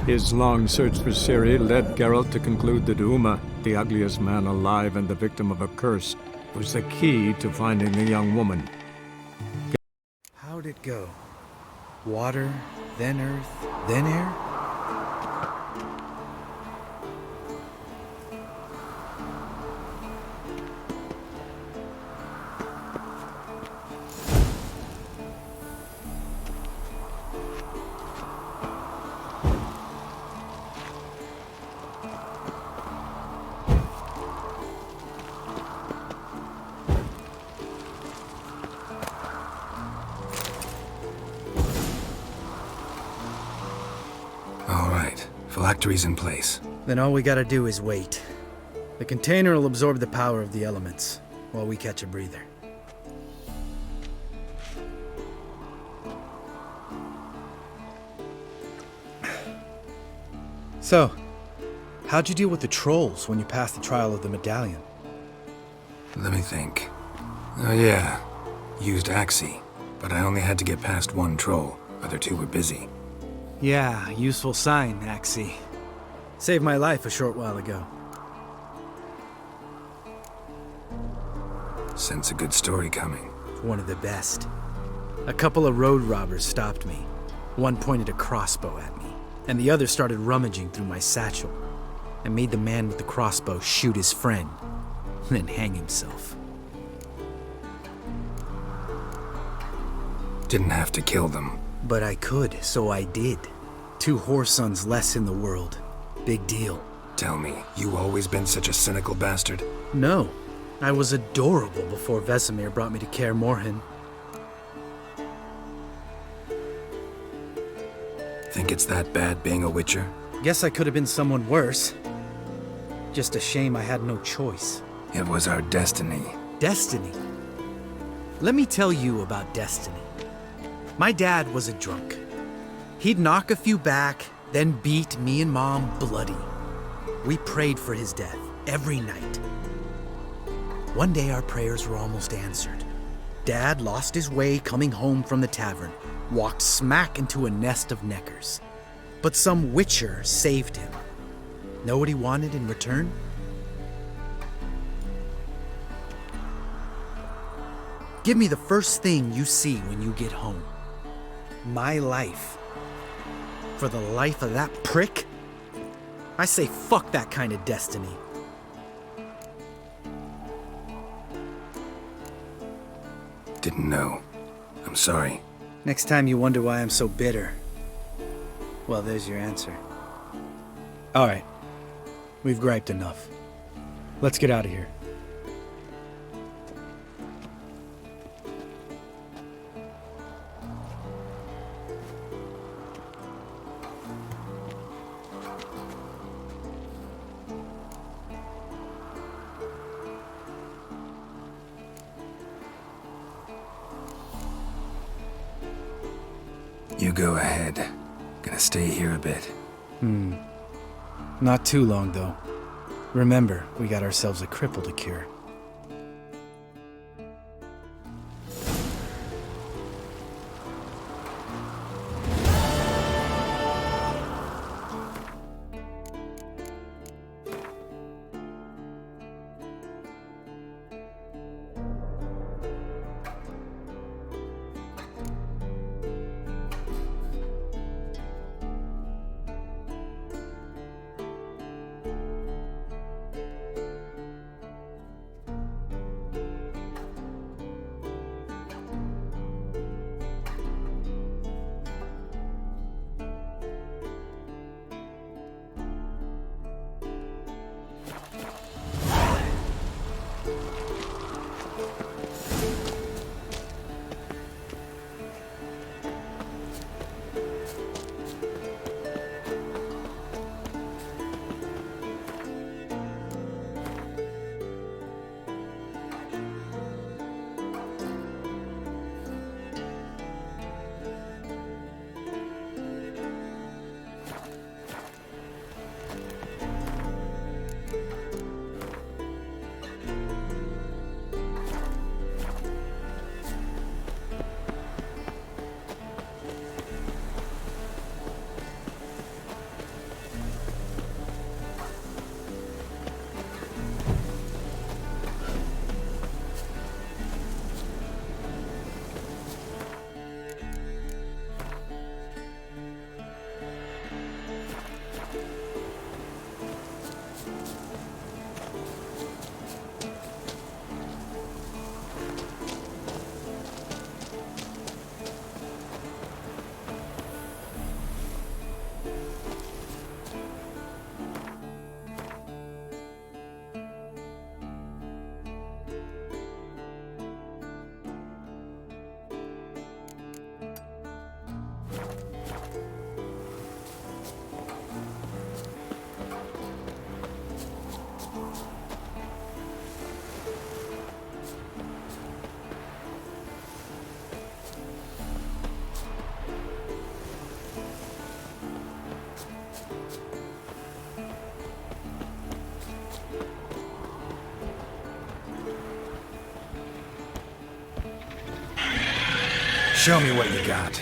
His long search for Ciri led Geralt to conclude that Uma, the ugliest man alive and the victim of a curse, was the key to finding the young woman. How'd it go? Water, then earth, then air? Phylactery's in place. Then all we gotta do is wait. The container will absorb the power of the elements, while we catch a breather. So, how'd you deal with the trolls when you passed the trial of the medallion? Let me think. Oh yeah, used Axii, but I only had to get past one troll. Other two were busy. Yeah, useful sign, Axii. Saved my life a short while ago. Sense a good story coming. One of the best. A couple of road robbers stopped me. One pointed a crossbow at me, and the other started rummaging through my satchel, and made the man with the crossbow shoot his friend, then hang himself. Didn't have to kill them. But I could, so I did. 2 whoresons less in the world. Big deal. Tell me, you always been such a cynical bastard? No. I was adorable before Vesemir brought me to Kaer Morhen. Think it's that bad being a Witcher? Guess I could have been someone worse. Just a shame I had no choice. It was our destiny. Destiny? Let me tell you about destiny. My dad was a drunk. He'd knock a few back, then beat me and Mom bloody. We prayed for his death every night. One day our prayers were almost answered. Dad lost his way coming home from the tavern, walked smack into a nest of neckers. But some Witcher saved him. Know what he wanted in return? Give me the first thing you see when you get home. My life. For the life of that prick? I say fuck that kind of destiny. Didn't know. I'm sorry. Next time you wonder why I'm so bitter, well, there's your answer. All right. We've griped enough. Let's get out of here. You go ahead. Gonna stay here a bit. Not too long, though. Remember, we got ourselves a cripple to cure. Show me what you got.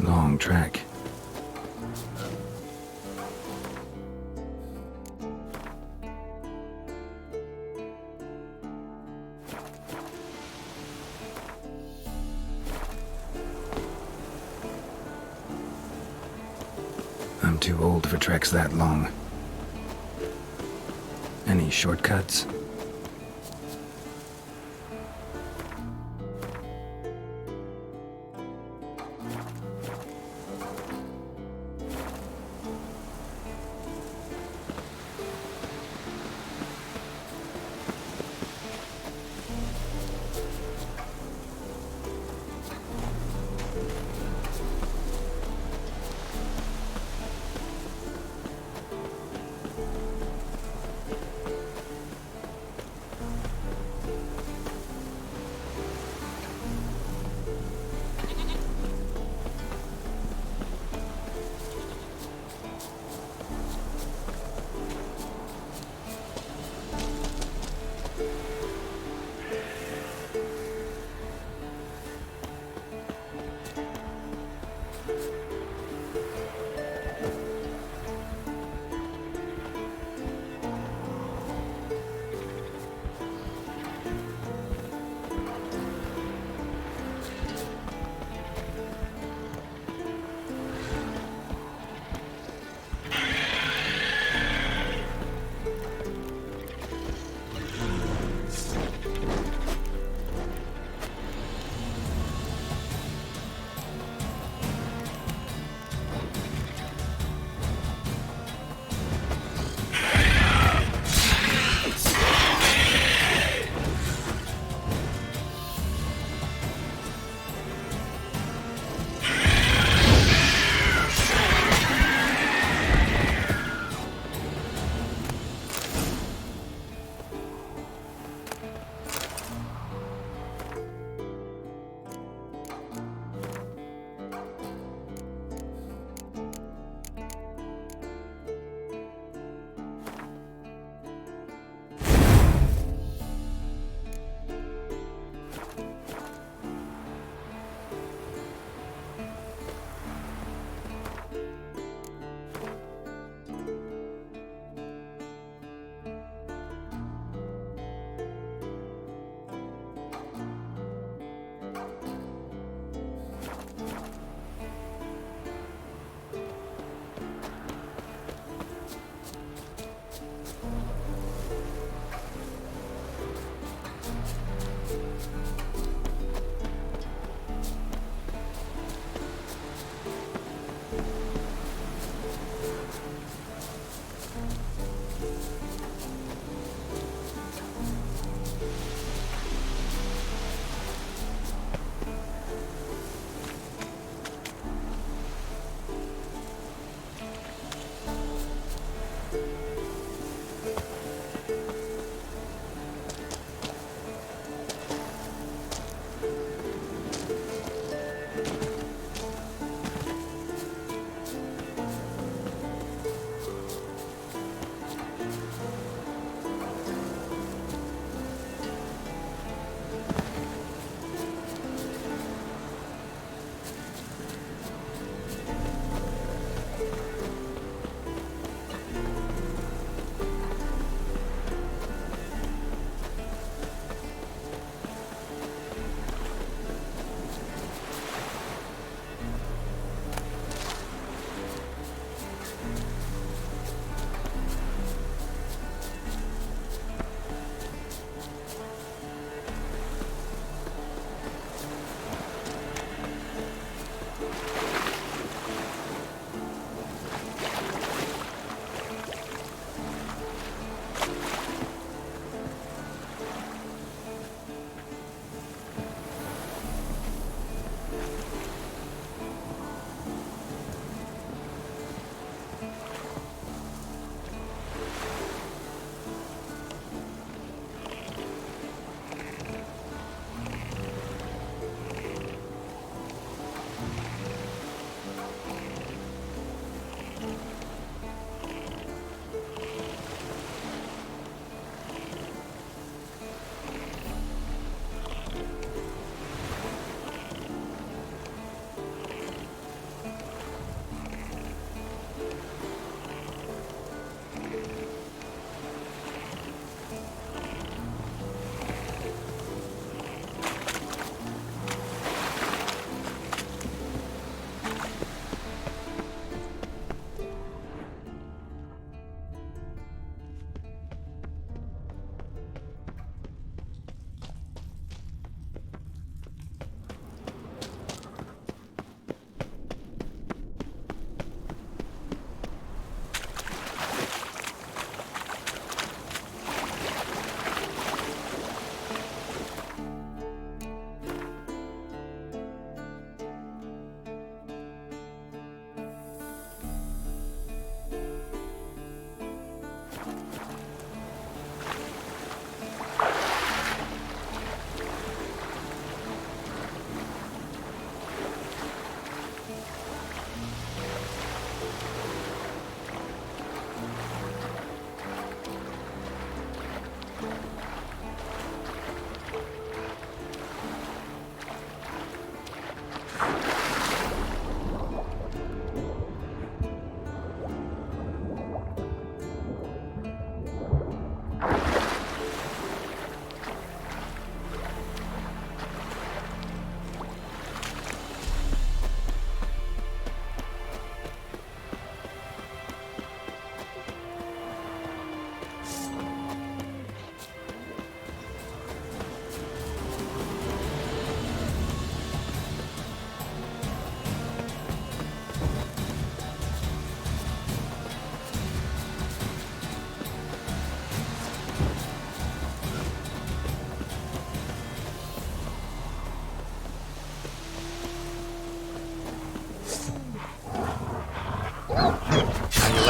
Long track. I'm too old for treks that long. Any shortcuts?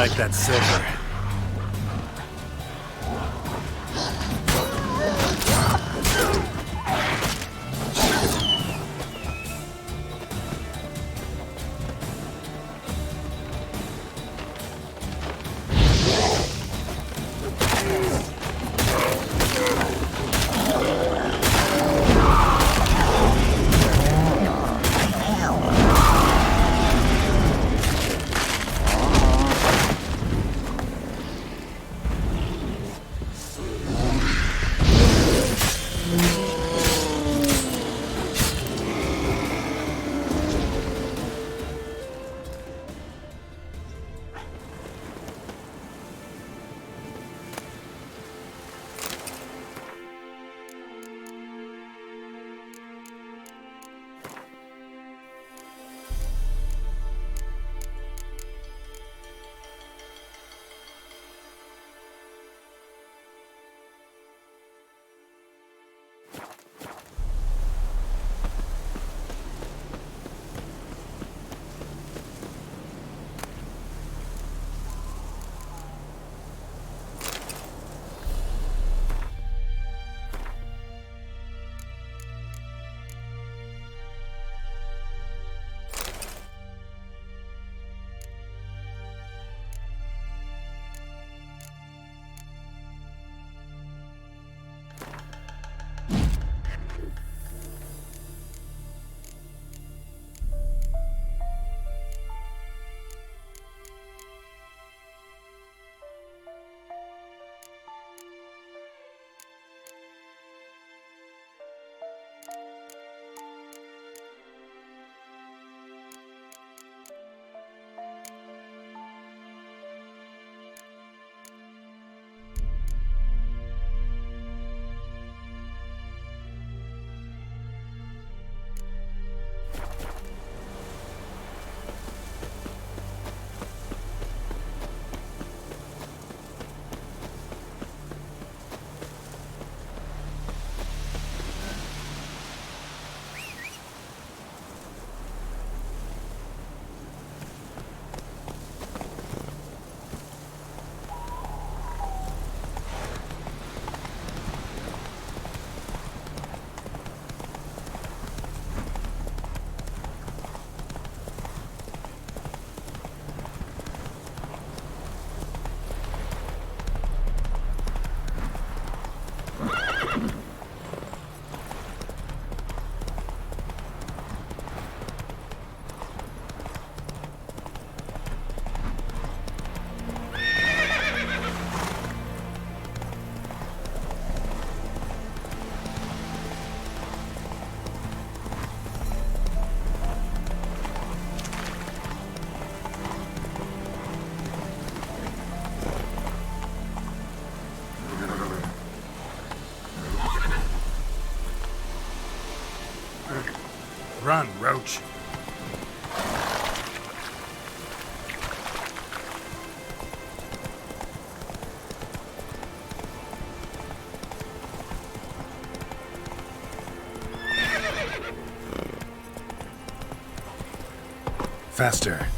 like that silver. Run, Roach. Faster.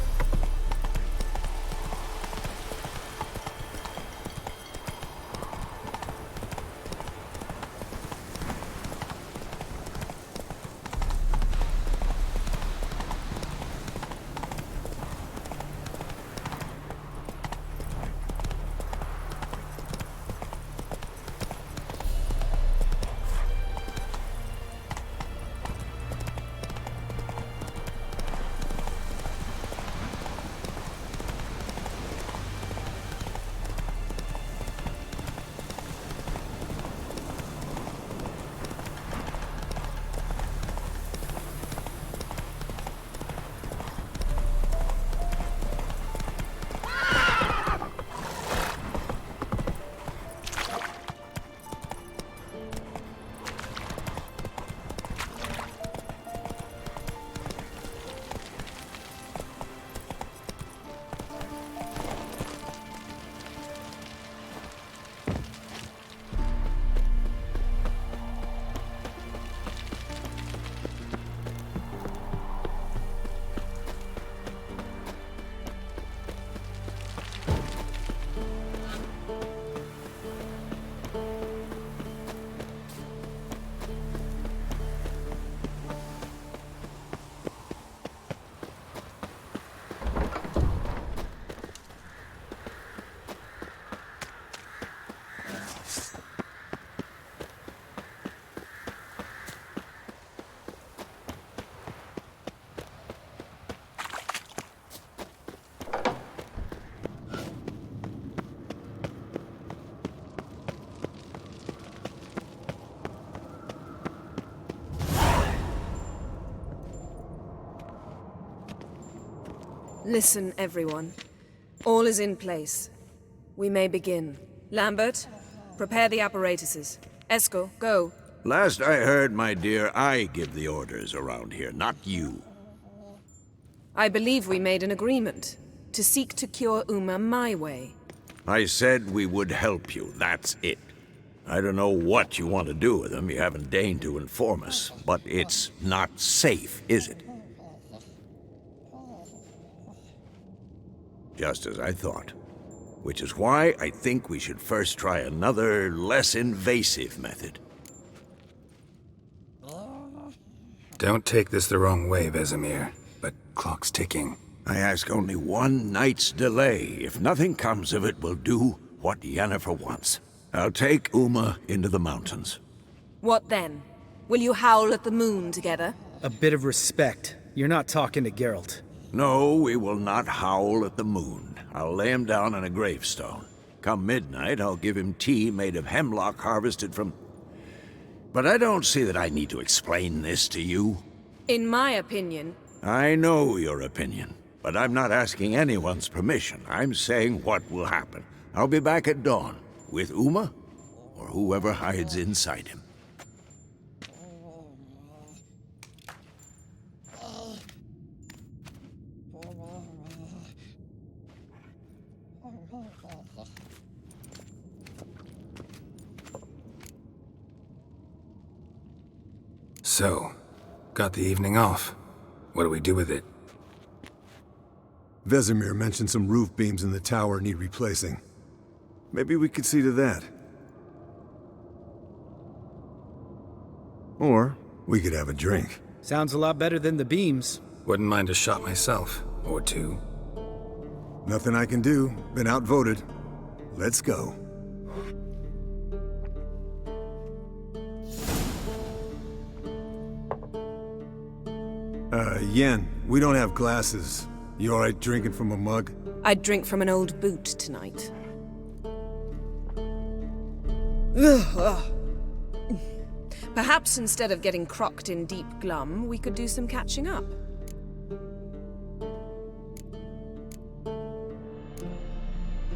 Listen, everyone. All is in place. We may begin. Lambert, prepare the apparatuses. Eskel, go. Last I heard, my dear, I give the orders around here, not you. I believe we made an agreement to seek to cure Uma my way. I said we would help you, that's it. I don't know what you want to do with him, you haven't deigned to inform us, but it's not safe, is it? Just as I thought. Which is why I think we should first try another, less invasive method. Don't take this the wrong way, Vesemir, but clock's ticking. I ask only one night's delay. If nothing comes of it, we'll do what Yennefer wants. I'll take Uma into the mountains. What then? Will you howl at the moon together? A bit of respect. You're not talking to Geralt. No, we will not howl at the moon. I'll lay him down on a gravestone. Come midnight, I'll give him tea made of hemlock harvested from... But I don't see that I need to explain this to you. In my opinion... I know your opinion, but I'm not asking anyone's permission. I'm saying what will happen. I'll be back at dawn, with Uma, or whoever hides inside him. So, got the evening off. What do we do with it? Vesemir mentioned some roof beams in the tower need replacing. Maybe we could see to that. Or we could have a drink. Sounds a lot better than the beams. Wouldn't mind a shot myself, or two. Nothing I can do. Been outvoted. Let's go. Yen, we don't have glasses. You alright drinking from a mug? I'd drink from an old boot tonight. Perhaps instead of getting crocked in deep glum, we could do some catching up.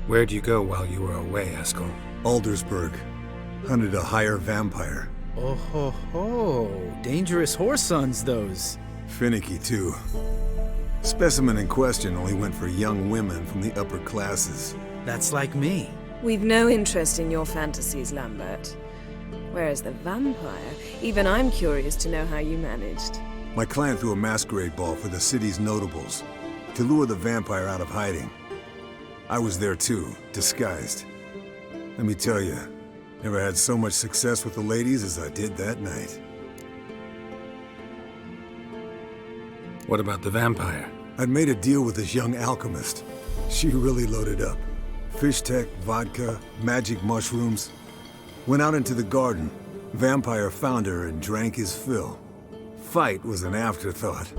Where'd you go while you were away, Eskel? Aldersburg. Hunted a higher vampire. Oh ho ho. Dangerous horse sons, those. Finicky, too. Specimen in question only went for young women from the upper classes. That's like me. We've no interest in your fantasies, Lambert. Whereas the vampire, even I'm curious to know how you managed. My client threw a masquerade ball for the city's notables to lure the vampire out of hiding. I was there too, disguised. Let me tell you, never had so much success with the ladies as I did that night. What about the vampire? I'd made a deal with this young alchemist. She really loaded up. Fish tech, vodka, magic mushrooms. Went out into the garden. Vampire found her and drank his fill. Fight was an afterthought.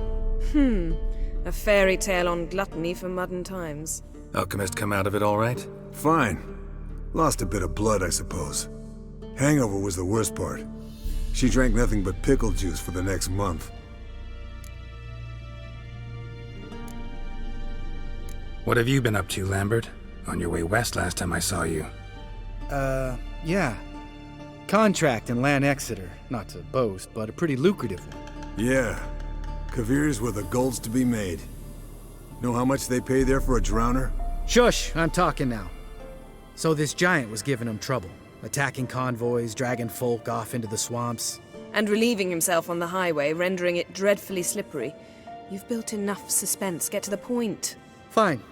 A fairy tale on gluttony for modern times. Alchemist come out of it all right? Fine. Lost a bit of blood, I suppose. Hangover was the worst part. She drank nothing but pickle juice for the next month. What have you been up to, Lambert? On your way west last time I saw you. Yeah. Contract in Lan Exeter. Not to boast, but a pretty lucrative one. Yeah. Kavir's were the gold's to be made. Know how much they pay there for a drowner? Shush, I'm talking now. So this giant was giving him trouble. Attacking convoys, dragging folk off into the swamps. And relieving himself on the highway, rendering it dreadfully slippery. You've built enough suspense. Get to the point. Fine.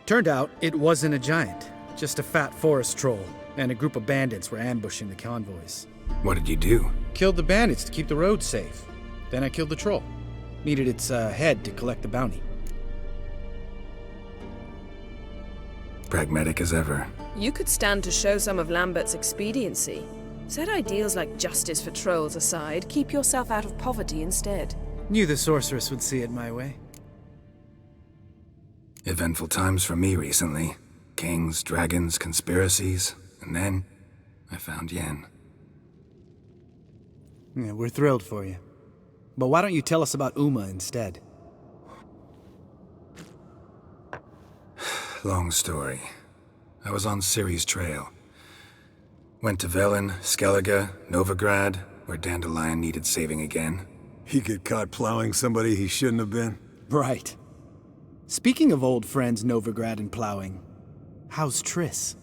Turned out it wasn't a giant. Just a fat forest troll. And a group of bandits were ambushing the convoys. What did you do? Killed the bandits to keep the road safe. Then I killed the troll. Needed its head to collect the bounty. Pragmatic as ever. You could stand to show some of Lambert's expediency. Set ideals like justice for trolls aside, keep yourself out of poverty instead. Knew the sorceress would see it my way. Eventful times for me recently. Kings, dragons, conspiracies. And then, I found Yen. Yeah, we're thrilled for you. But why don't you tell us about Uma instead? long story. I was on Ciri's trail. Went to Velen, Skellige, Novigrad, where Dandelion needed saving again. He get caught plowing somebody he shouldn't have been? Right. Speaking of old friends Novigrad and plowing, how's Triss?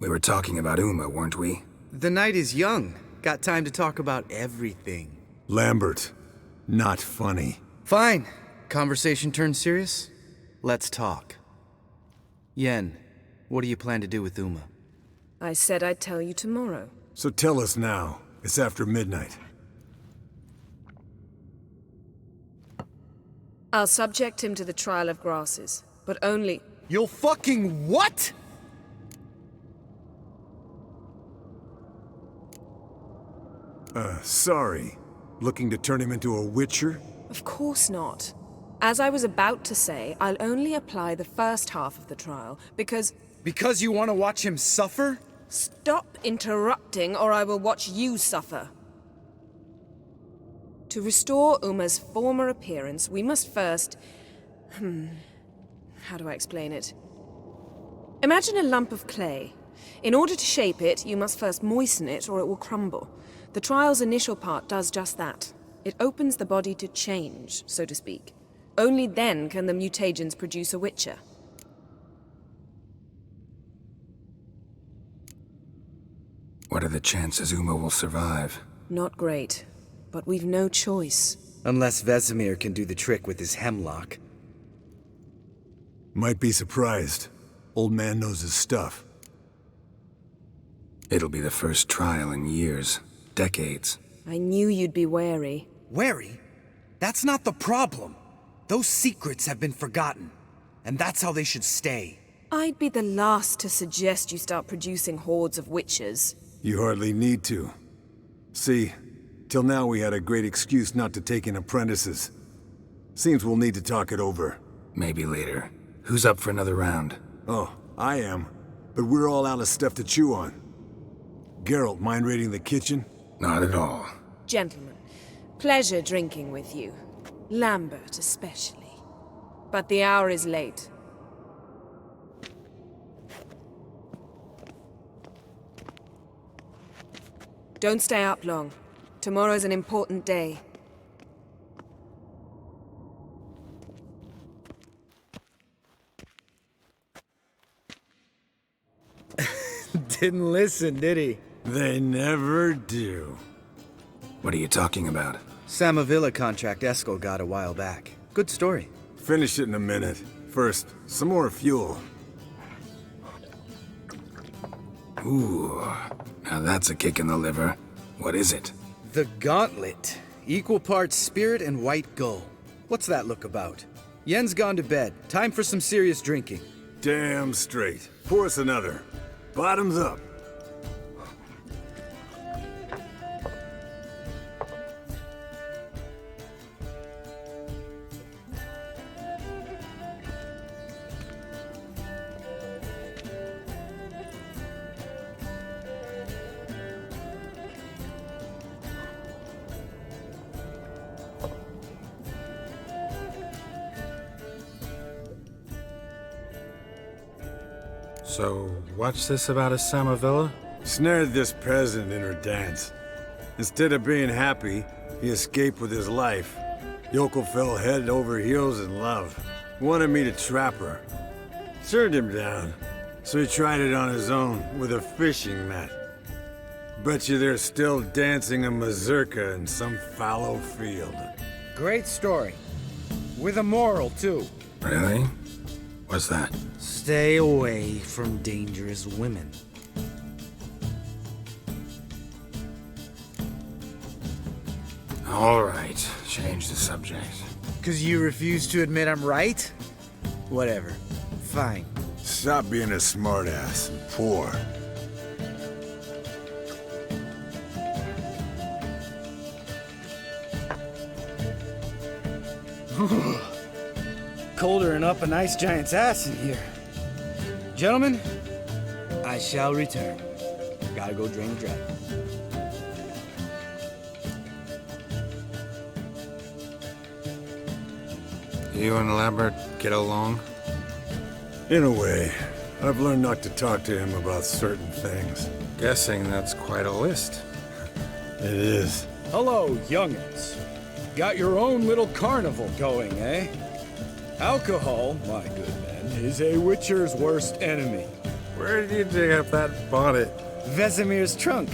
We were talking about Uma, weren't we? The night is young. Got time to talk about everything. Lambert, not funny. Fine. Conversation turned serious? Let's talk. Yen, what do you plan to do with Uma? I said I'd tell you tomorrow. So tell us now. It's after midnight. I'll subject him to the trial of grasses, but only... You'll fucking what?! Sorry. Looking to turn him into a witcher? Of course not. As I was about to say, I'll only apply the first half of the trial, because... Because you want to watch him suffer? Stop interrupting, or I will watch you suffer. To restore Uma's former appearance, we must first... How do I explain it? Imagine a lump of clay. In order to shape it, you must first moisten it, or it will crumble. The trial's initial part does just that. It opens the body to change, so to speak. Only then can the mutagens produce a witcher. What are the chances Uma will survive? Not great, but we've no choice. Unless Vesemir can do the trick with his hemlock. Might be surprised. Old man knows his stuff. It'll be the first trial in years. Decades. I knew you'd be wary. Wary? That's not the problem. Those secrets have been forgotten. And that's how they should stay. I'd be the last to suggest you start producing hordes of witches. You hardly need to. See, till now we had a great excuse not to take in apprentices. Seems we'll need to talk it over. Maybe later. Who's up for another round? Oh, I am. But we're all out of stuff to chew on. Geralt, mind raiding the kitchen? Not at all. Gentlemen, pleasure drinking with you. Lambert especially. But the hour is late. Don't stay up long. Tomorrow's an important day. Didn't listen, did he? They never do. What are you talking about? Samavilla contract Eskel got a while back. Good story. Finish it in a minute. First, some more fuel. Ooh, now that's a kick in the liver. What is it? The Gauntlet. Equal parts spirit and white gull. What's that look about? Yen's gone to bed. Time for some serious drinking. Damn straight. Pour us another. Bottoms up. So, what's this about a Samavilla? Snared this peasant in her dance. Instead of being happy, he escaped with his life. Yokel fell head over heels in love. Wanted me to trap her. Turned him down. So he tried it on his own with a fishing net. Bet you they're still dancing a mazurka in some fallow field. Great story. With a moral, too. Really? What's that? Stay away from dangerous women. All right, change the subject. 'Cause you refuse to admit I'm right? Whatever. Fine. Stop being a smartass and pour. Colder and up a nice giant's ass in here. Gentlemen, I shall return. Gotta go drain the dragon. You and Lambert get along? In a way, I've learned not to talk to him about certain things. Guessing that's quite a list. It is. Hello, young'uns. Got your own little carnival going, eh? Alcohol, my good men, is a witcher's worst enemy. Where did you dig up that bonnet? Vesemir's trunk.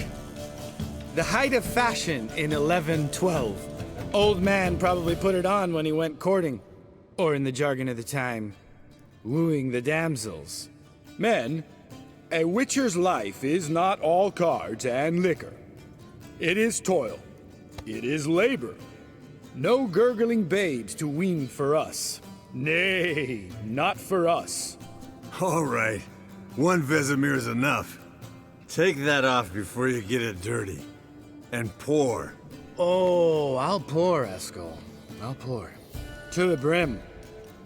The height of fashion in 1112. Old man probably put it on when he went courting. Or in the jargon of the time, wooing the damsels. Men, a witcher's life is not all cards and liquor. It is toil. It is labor. No gurgling babes to wean for us. Nay, not for us. All right. One Vesemir's enough. Take that off before you get it dirty. And pour. Oh, I'll pour, Eskel. I'll pour. To the brim.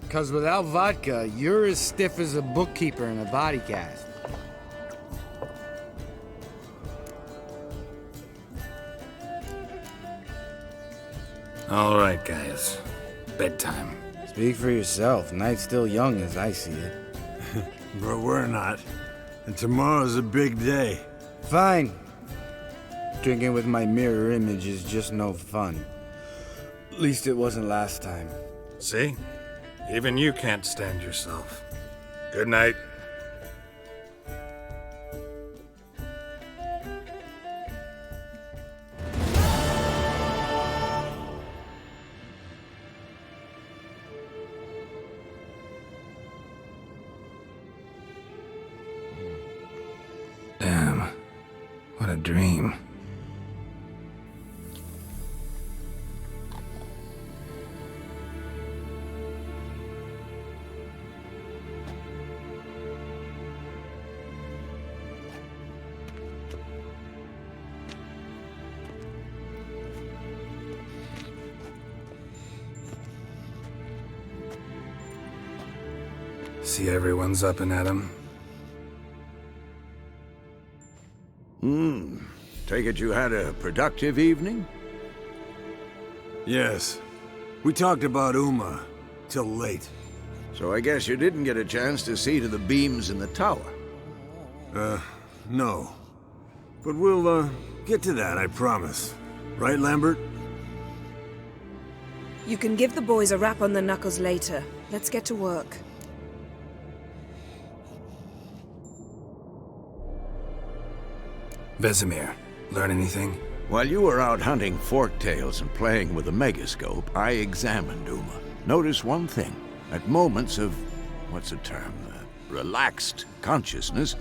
'Cause without vodka, you're as stiff as a bookkeeper in a body cast. All right, guys. Bedtime. Speak for yourself. Night's still young as I see it. But we're not. And tomorrow's a big day. Fine. Drinking with my mirror image is just no fun. At least it wasn't last time. See? Even you can't stand yourself. Good night. Damn. What a dream. See everyone's up and at 'em. Take it you had a productive evening? Yes. We talked about Uma till late. So I guess you didn't get a chance to see to the beams in the tower. No. But we'll, get to that, I promise. Right, Lambert? You can give the boys a rap on the knuckles later. Let's get to work. Vesemir, learn anything? While you were out hunting forktails and playing with a megascope, I examined Uma. Notice one thing. At moments of, what's the term, relaxed consciousness,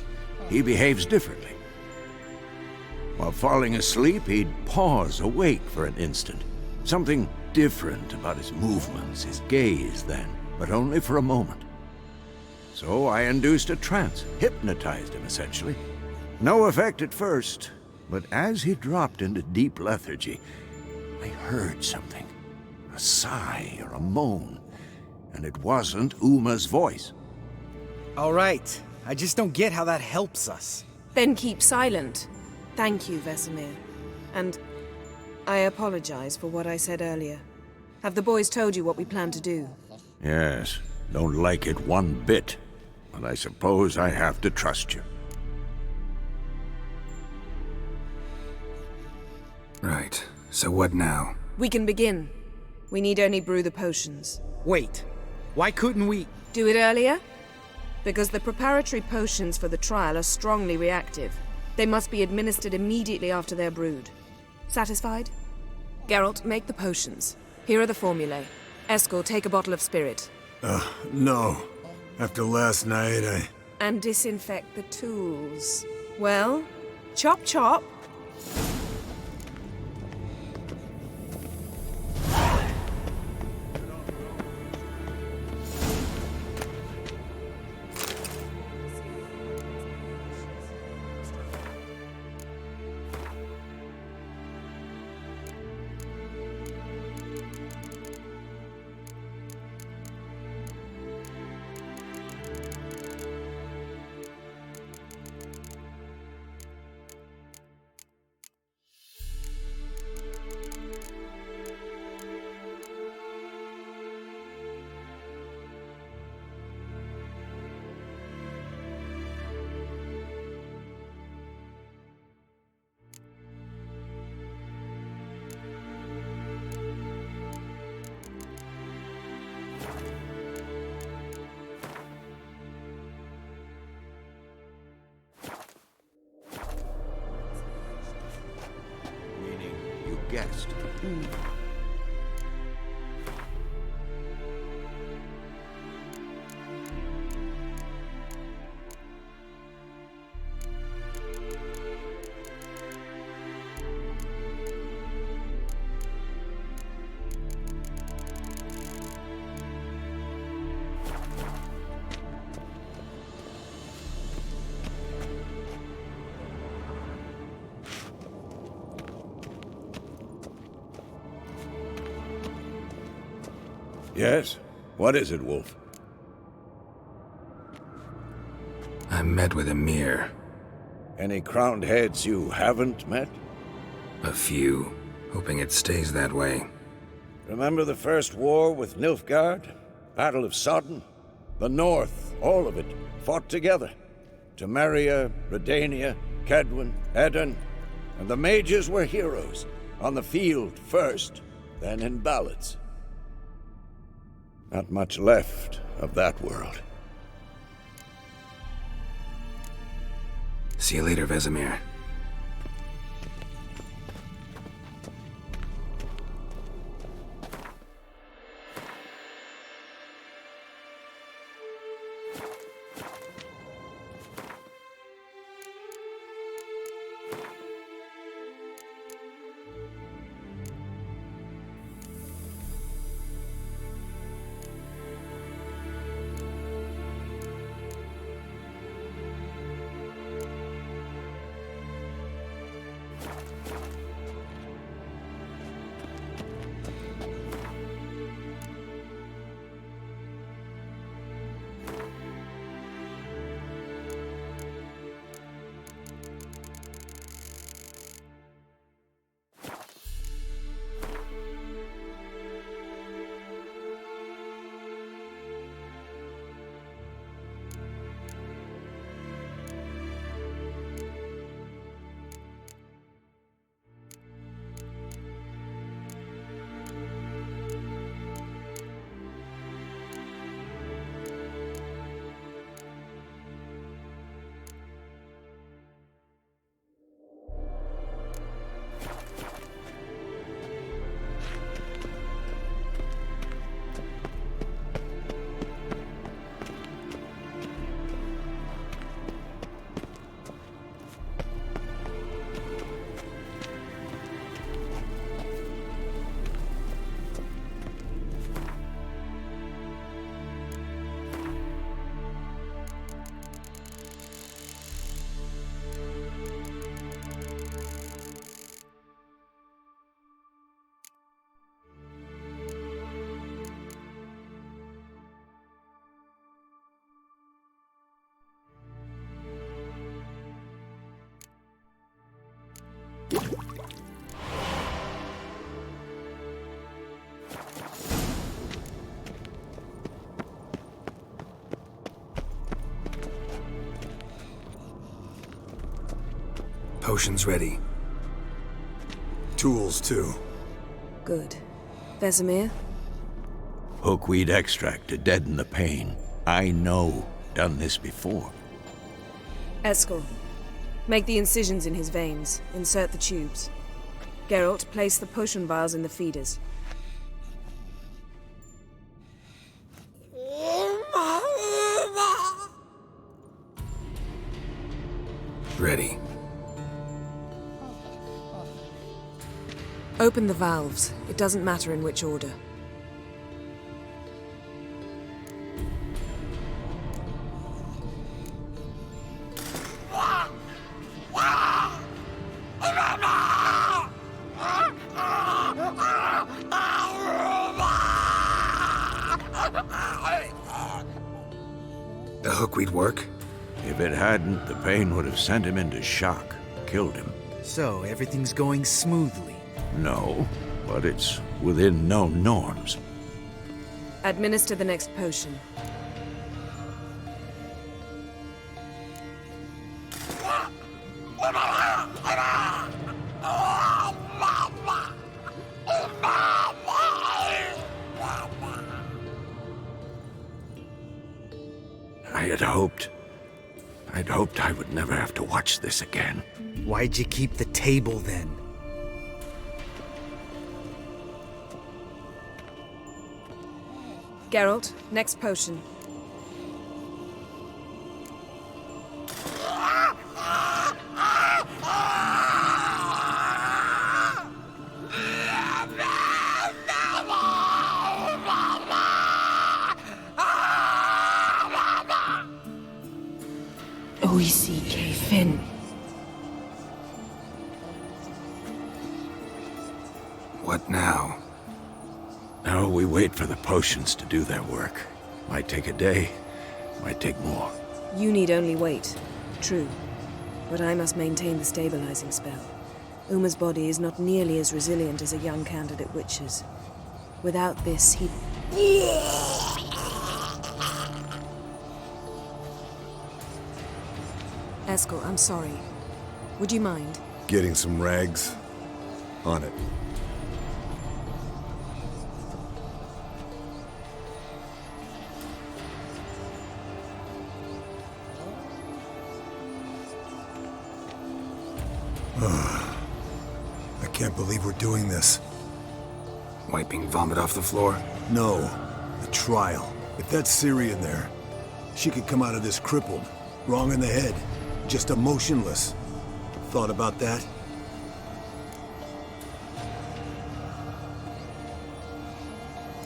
he behaves differently. While falling asleep, he'd pause awake for an instant. Something different about his movements, his gaze then, but only for a moment. So I induced a trance, hypnotized him essentially. No effect at first, but as he dropped into deep lethargy, I heard something. A sigh or a moan, and it wasn't Uma's voice. All right. I just don't get how that helps us. Then keep silent. Thank you, Vesemir. And I apologize for what I said earlier. Have the boys told you what we plan to do? Yes, don't like it one bit, but I suppose I have to trust you. Right. So what now? We can begin. We need only brew the potions. Wait. Why couldn't we... Do it earlier? Because the preparatory potions for the trial are strongly reactive. They must be administered immediately after they're brewed. Satisfied? Geralt, make the potions. Here are the formulae. Eskel, take a bottle of spirit. No. After last night, And disinfect the tools. Well, chop chop. guessed. Yes? What is it, Wolf? I met with Emir. Any crowned heads you haven't met? A few. Hoping it stays that way. Remember the first war with Nilfgaard? Battle of Sodden? The North, all of it, fought together. Temeria, Redania, Kedwen, Edirn, and the mages were heroes. On the field first, then in ballads. Not much left of that world. See you later, Vesemir. Potions ready. Tools, too. Good. Vesemir? Hookweed extract to deaden the pain. I know. Done this before. Eskel, make the incisions in his veins. Insert the tubes. Geralt, place the potion vials in the feeders. Ready. Open the valves. It doesn't matter in which order. The hookweed work? If it hadn't, the pain would have sent him into shock, killed him. So, everything's going smoothly. No, but it's within known norms. Administer the next potion. I'd hoped I would never have to watch this again. Why'd you keep the table then? Geralt, next potion. O-E-C-K Finn. What now? Now we wait for the potions to do their work. Might take a day, might take more. You need only wait. True. But I must maintain the stabilizing spell. Uma's body is not nearly as resilient as a young candidate witch's. Without this, he... Eskel, I'm sorry. Would you mind? Getting some rags? On it. I can't believe we're doing this. Wiping vomit off the floor? No, the trial. If that's Ciri in there, she could come out of this crippled, wrong in the head, just emotionless. Thought about that?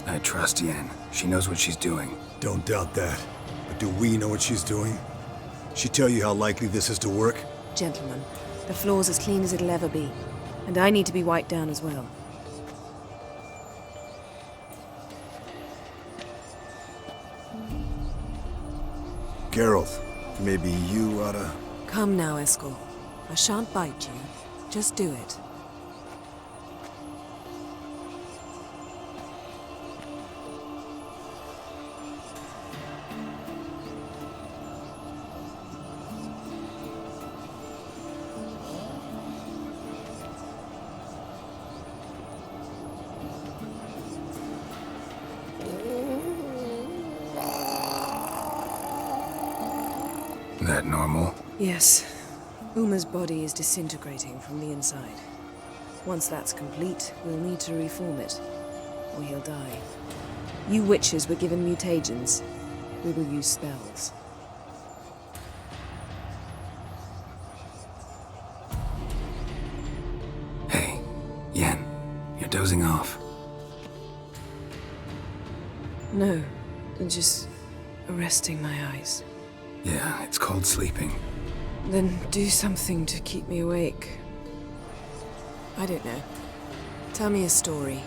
I trust Yen. She knows what she's doing. Don't doubt that. But do we know what she's doing? She tell you how likely this is to work? Gentlemen, the floor's as clean as it'll ever be. And I need to be wiped down as well. Geralt, maybe you oughta... Come now, Eskel. I shan't bite you. Just do it. That normal? Yes. Uma's body is disintegrating from the inside. Once that's complete, we'll need to reform it, or he'll die. You witches were given mutagens. We will use spells. Hey, Yen, you're dozing off. No, just resting my eyes. Yeah, it's called sleeping. Then do something to keep me awake. I don't know. Tell me a story.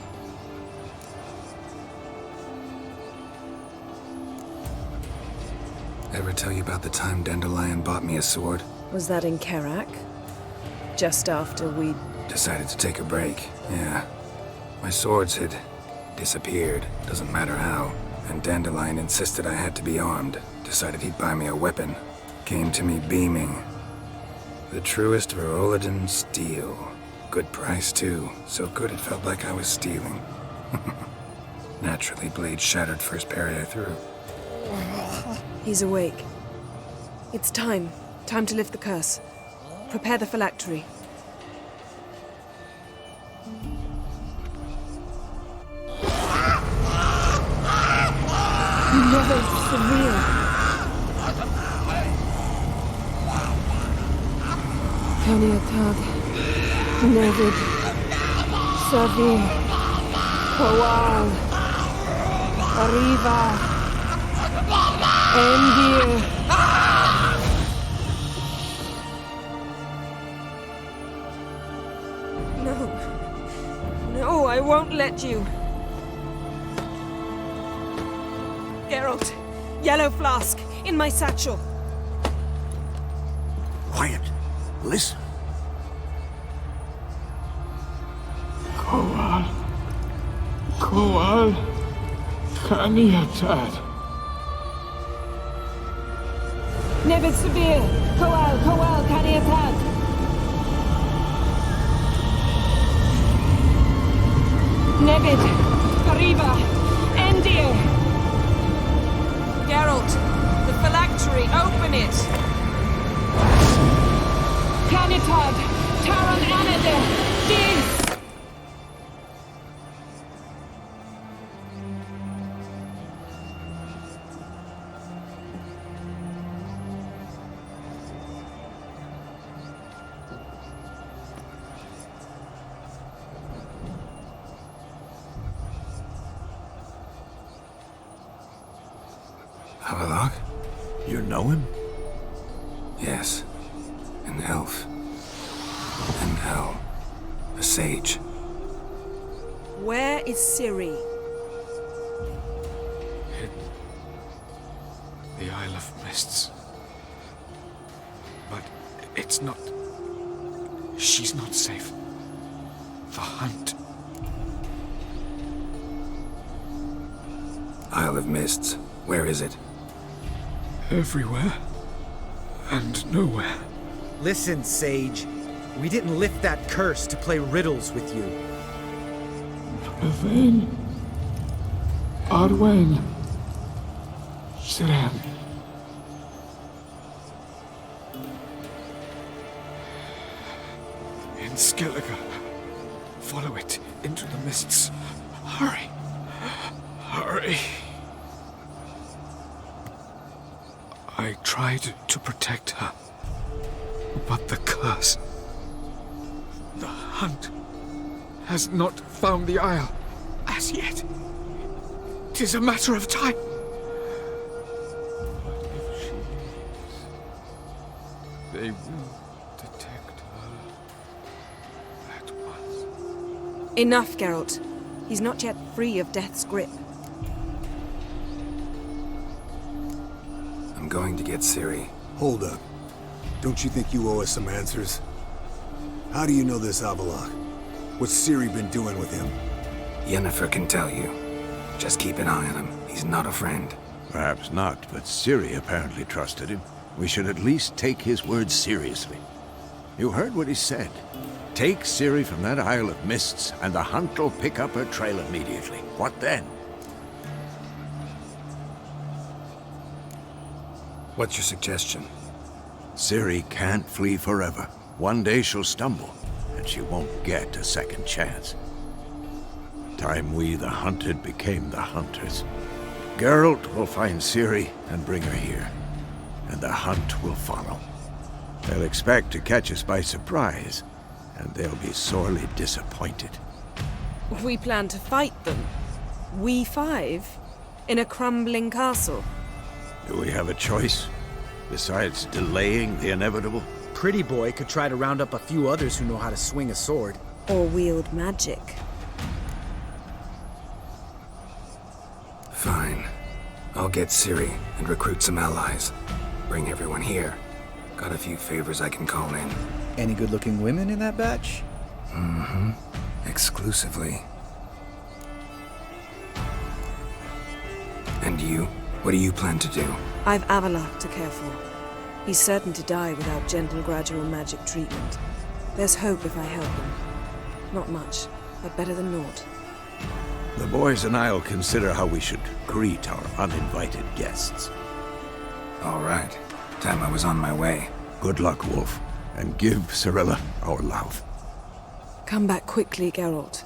Ever tell you about the time Dandelion bought me a sword? Was that in Karak? Just after we... Decided to take a break, yeah. My swords had disappeared, doesn't matter how. And Dandelion insisted I had to be armed. Decided he'd buy me a weapon. Came to me beaming. The truest Verolidan steel. Good price, too. So good it felt like I was stealing. Naturally, blade shattered first parry I threw. He's awake. It's time. Time to lift the curse. Prepare the phylactery. Never severe. Kaniatag, Nevid, Savin, Kowal, Arriva, Endir. No, I won't let you. Geralt, yellow flask, in my satchel. Quiet. Listen. Kowal, Kaniatad. Nevid Severe, Kowal, Kaniatad. Nevid, Arriva, Endir. Geralt, the phylactery, open it! Canitod, Taron Anadir, Dis! Avalok? You know him? Yes. An elf. And Hel. A sage. Where is Ciri? The Isle of Mists. But it's not... She's not safe. The hunt. Isle of Mists. Where is it? Everywhere. And nowhere. Listen, Sage. We didn't lift that curse to play riddles with you. Yvain. Arwen. Siren. In Skellige. Follow it into the mists. Hurry. Hurry. I tried to protect her. But the curse... The hunt has not found the Isle as yet. 'Tis a matter of time. But if she is, they will detect her at once. Enough, Geralt. He's not yet free of death's grip. I'm going to get Ciri. Hold up. Don't you think you owe us some answers? How do you know this Avalok? What's Ciri been doing with him? Yennefer can tell you. Just keep an eye on him. He's not a friend. Perhaps not, but Ciri apparently trusted him. We should at least take his words seriously. You heard what he said. Take Ciri from that Isle of Mists, and the hunt will pick up her trail immediately. What then? What's your suggestion? Ciri can't flee forever. One day she'll stumble, and she won't get a second chance. Time we, the hunted, became the hunters. Geralt will find Ciri and bring her here, and the hunt will follow. They'll expect to catch us by surprise, and they'll be sorely disappointed. We plan to fight them. We five? In a crumbling castle? Do we have a choice? Besides delaying the inevitable? Pretty Boy could try to round up a few others who know how to swing a sword. Or wield magic? Fine. I'll get Ciri and recruit some allies. Bring everyone here. Got a few favors I can call in. Any good-looking women in that batch? Mm-hmm. Exclusively. And you? What do you plan to do? I've Avalok to care for. He's certain to die without gentle, gradual magic treatment. There's hope if I help him. Not much, but better than naught. The boys and I'll consider how we should greet our uninvited guests. All right. Time I was on my way. Good luck, Wolf, and give Cirilla our love. Come back quickly, Geralt.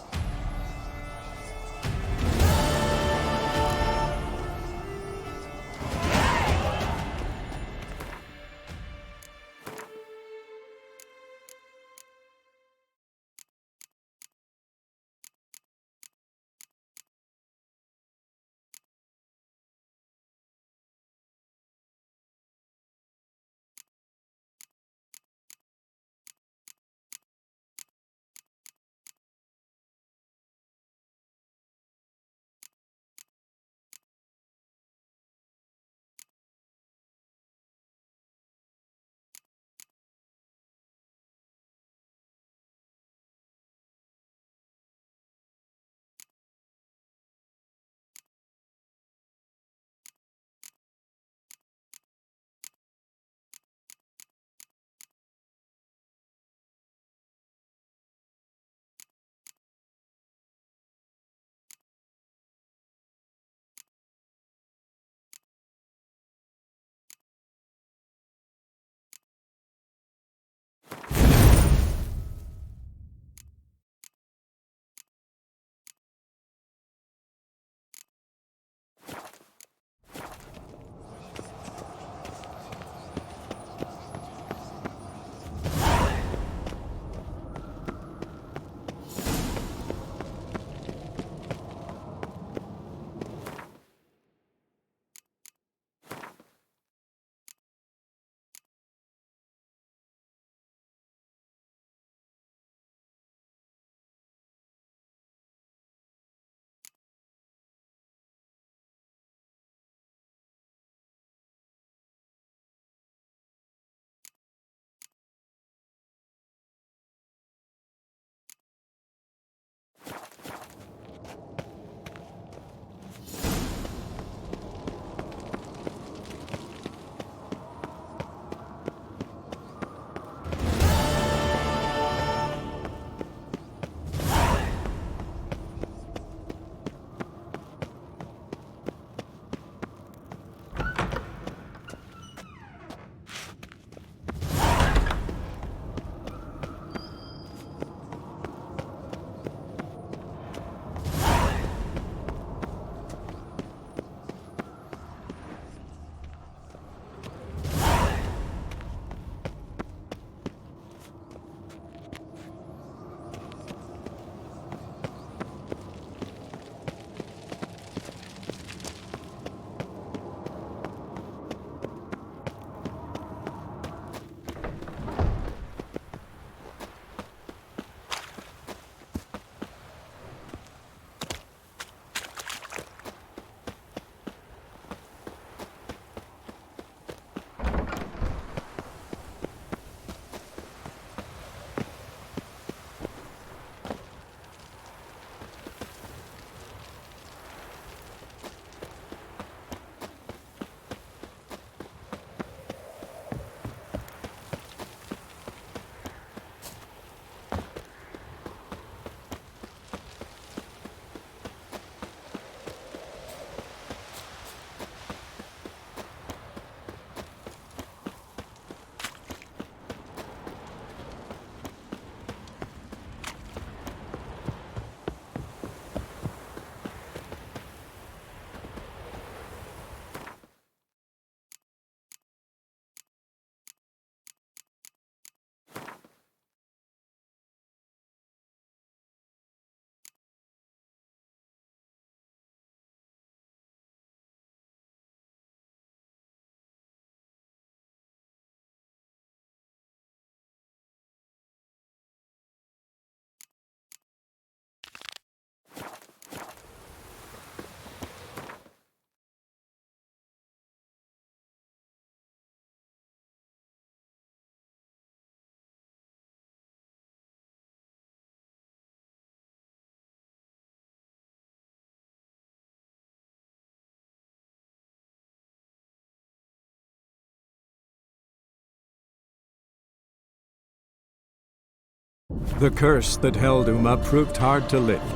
The curse that held Uma proved hard to lift,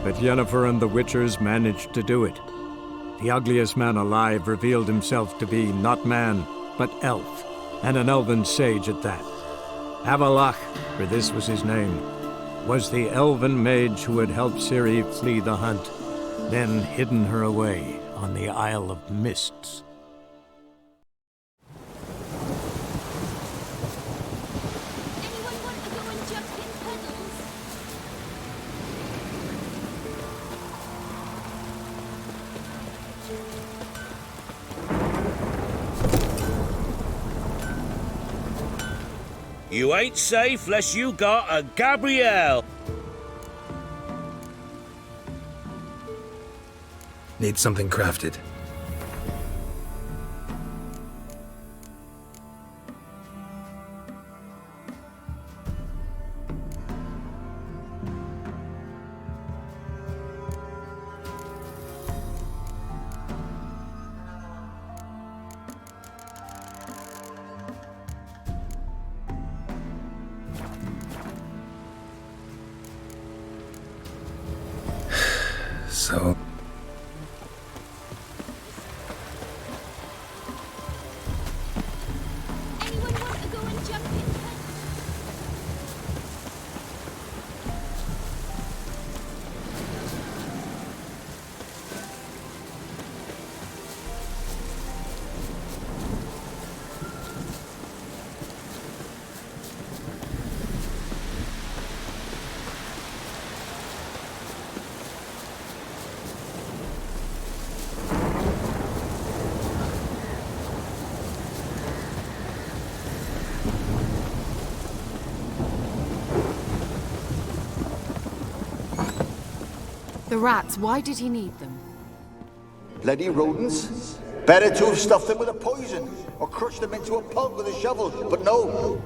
but Yennefer and the Witchers managed to do it. The ugliest man alive revealed himself to be not man, but elf, and an elven sage at that. Avallac'h, for this was his name, was the elven mage who had helped Ciri flee the hunt, then hidden her away on the Isle of Mists. Anyone want to go and jump in puddles? You ain't safe less you got a Gabrielle. Need something crafted. So... Anyone want to go and jump in puddles? The rats, why did he need them? Bloody rodents. Better to have stuffed them with a poison, or crushed them into a pulp with a shovel, but no.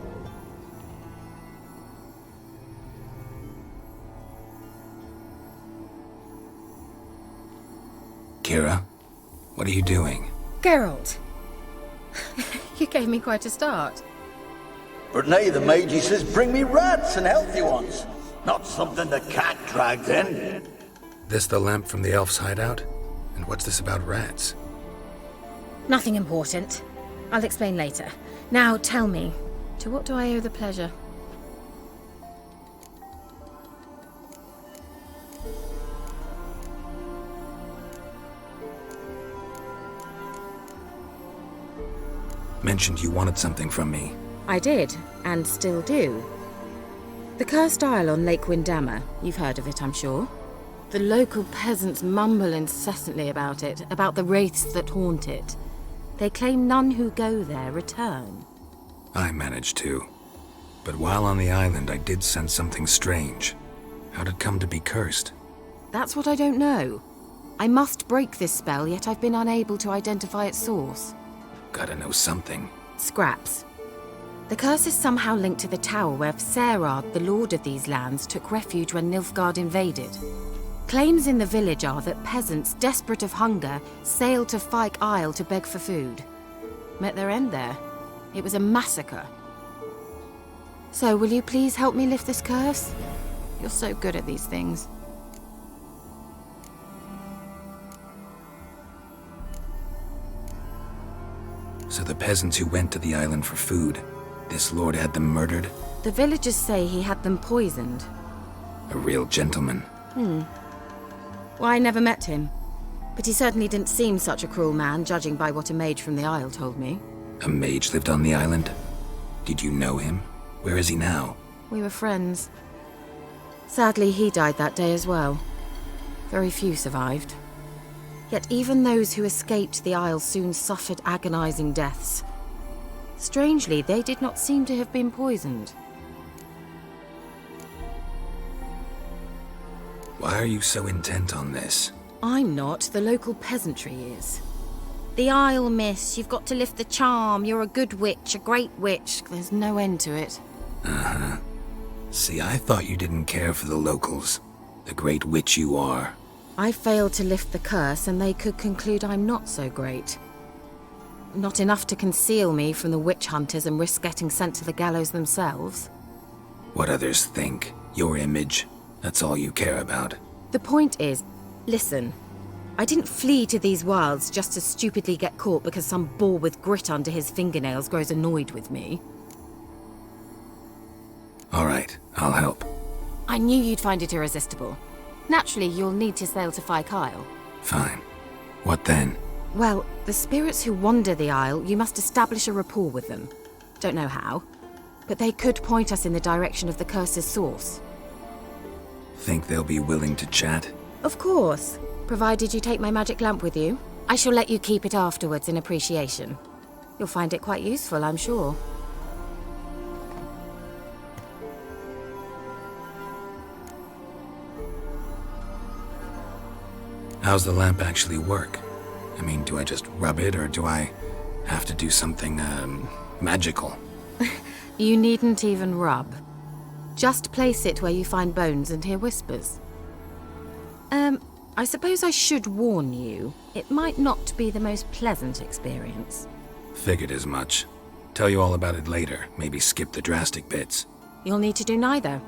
Kira, what are you doing? Geralt! You gave me quite a start. But now the Magi says bring me rats and healthy ones. Not something the cat dragged in. This the lamp from the elf's hideout? And what's this about rats? Nothing important. I'll explain later. Now tell me, to what do I owe the pleasure? Mentioned you wanted something from me. I did, and still do. The Cursed Isle on Lake Windammer. You've heard of it, I'm sure. The local peasants mumble incessantly about it, about the wraiths that haunt it. They claim none who go there return. I managed to. But while on the island, I did sense something strange. How'd it come to be cursed? That's what I don't know. I must break this spell, yet I've been unable to identify its source. Gotta know something. Scraps. The curse is somehow linked to the tower where Serad, the lord of these lands, took refuge when Nilfgaard invaded. Claims in the village are that peasants, desperate of hunger, sailed to Fyke Isle to beg for food. Met their end there. It was a massacre. So, will you please help me lift this curse? You're so good at these things. So the peasants who went to the island for food, this lord had them murdered? The villagers say he had them poisoned. A real gentleman. Well, I never met him. But he certainly didn't seem such a cruel man, judging by what a mage from the Isle told me. A mage lived on the island? Did you know him? Where is he now? We were friends. Sadly, he died that day as well. Very few survived. Yet even those who escaped the Isle soon suffered agonizing deaths. Strangely, they did not seem to have been poisoned. Why are you so intent on this? I'm not, the local peasantry is. The Isle, miss, you've got to lift the charm. You're a good witch, a great witch. There's no end to it. Uh-huh. See, I thought you didn't care for the locals. The great witch you are. I failed to lift the curse, and they could conclude I'm not so great. Not enough to conceal me from the witch hunters and risk getting sent to the gallows themselves. What others think. Your image. That's all you care about. The point is, listen, I didn't flee to these wilds just to stupidly get caught because some boar with grit under his fingernails grows annoyed with me. All right, I'll help. I knew you'd find it irresistible. Naturally, you'll need to sail to Phi Kyle. Fine. What then? Well, the spirits who wander the Isle, you must establish a rapport with them. Don't know how, but they could point us in the direction of the curse's source. Think they'll be willing to chat? Of course, provided you take my magic lamp with you. I shall let you keep it afterwards in appreciation. You'll find it quite useful, I'm sure. How's the lamp actually work? I mean, do I just rub it, or do I have to do something, magical? You needn't even rub. Just place it where you find bones and hear whispers. I suppose I should warn you, it might not be the most pleasant experience. Figured as much. Tell you all about it later, maybe skip the drastic bits. You'll need to do neither.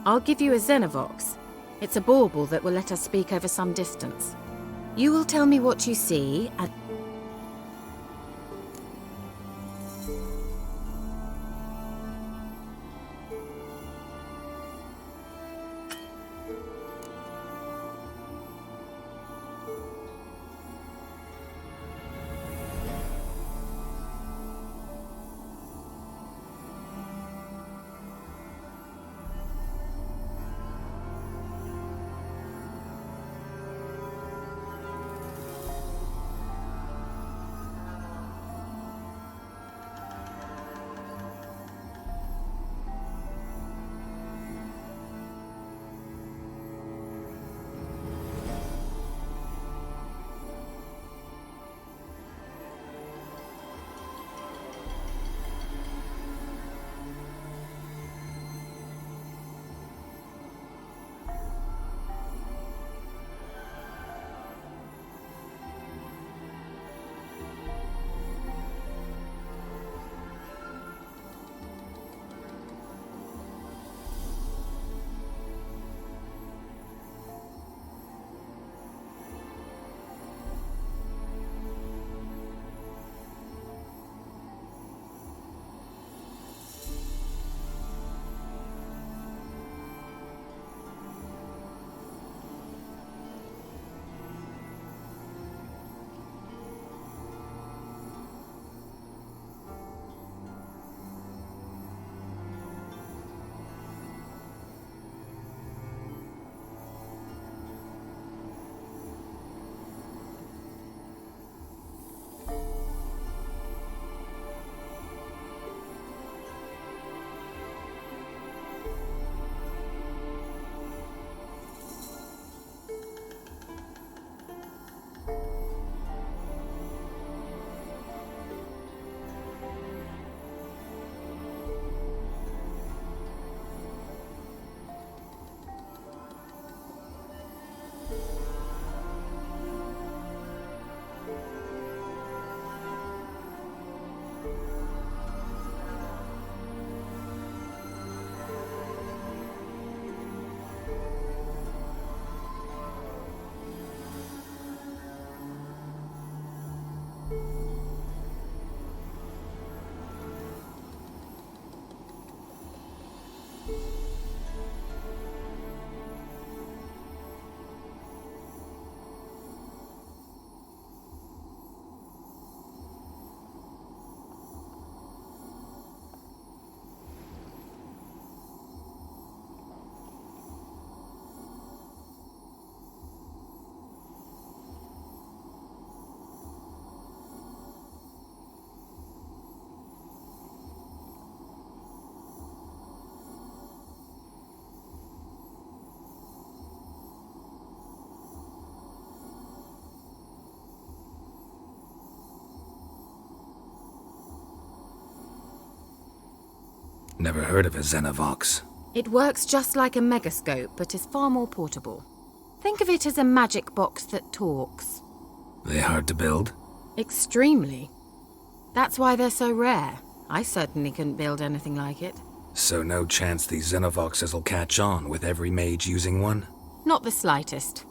I'll give you a Xenovox. It's a bauble that will let us speak over some distance. You will tell me what you see, and... Never heard of a Xenovox. It works just like a megascope, but is far more portable. Think of it as a magic box that talks. They hard to build? Extremely. That's why they're so rare. I certainly couldn't build anything like it. So no chance these Xenovoxes will catch on with every mage using one? Not the slightest.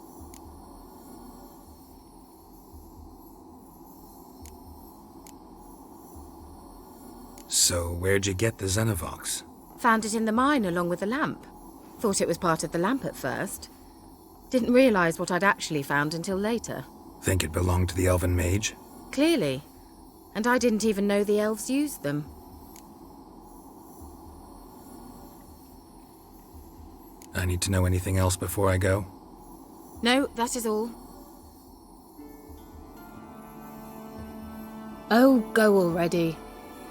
So where'd you get the Xenovox? Found it in the mine along with the lamp. Thought it was part of the lamp at first. Didn't realize what I'd actually found until later. Think it belonged to the elven mage? Clearly. And I didn't even know the elves used them. I need to know anything else before I go? No, that is all. Oh, go already.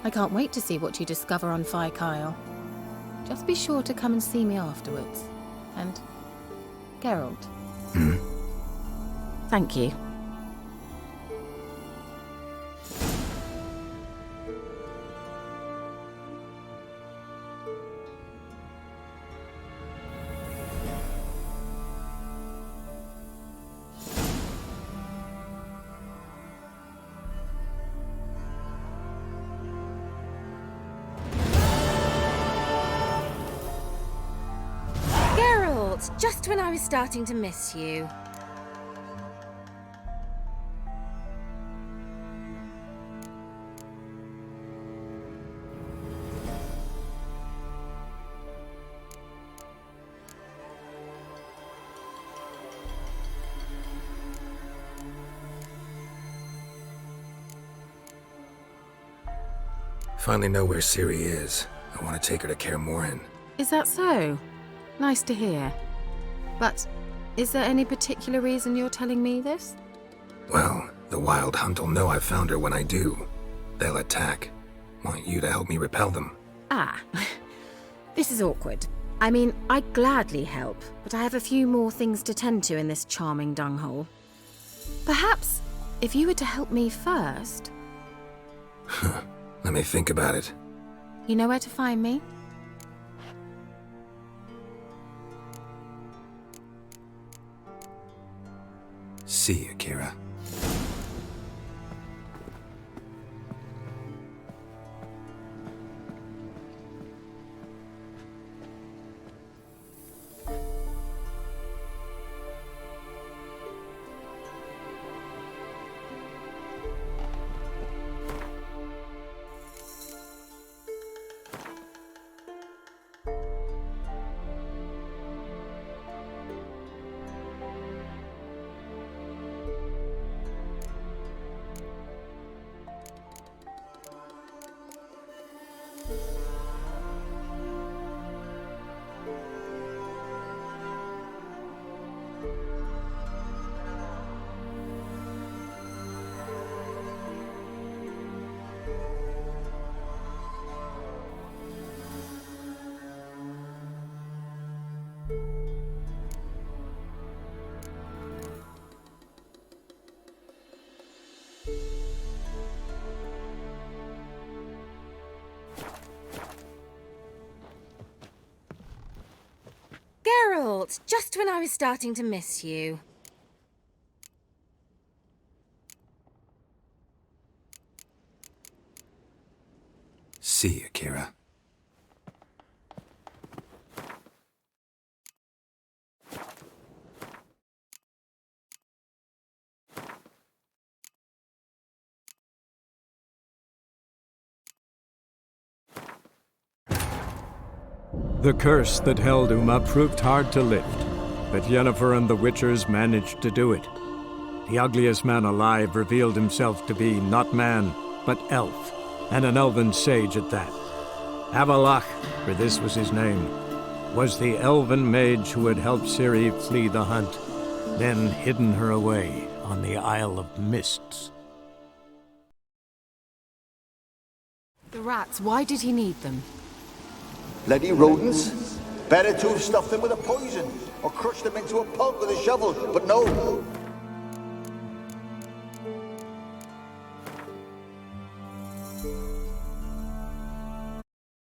I can't wait to see what you discover on Kyle. Just be sure to come and see me afterwards. And Geralt. Thank you. Just when I was starting to miss you. Finally know where Ciri is. I want to take her to Kaer Morhen. Is that so? Nice to hear. But is there any particular reason you're telling me this? Well, the Wild Hunt will know I've found her when I do. They'll attack. Want you to help me repel them. Ah, this is awkward. I mean, I'd gladly help, but I have a few more things to tend to in this charming dunghole. Perhaps, if you were to help me first... Let me think about it. You know where to find me? See you, Kira. Geralt, just when I was starting to miss you. See you, Kira. The curse that held Uma proved hard to lift, but Yennefer and the Witchers managed to do it. The ugliest man alive revealed himself to be not man, but elf, and an elven sage at that. Avallac'h, for this was his name, was the elven mage who had helped Ciri flee the hunt, then hidden her away on the Isle of Mists. The rats, why did he need them? Bloody rodents. Better to have stuffed them with a poison, or crushed them into a pulp with a shovel, but no.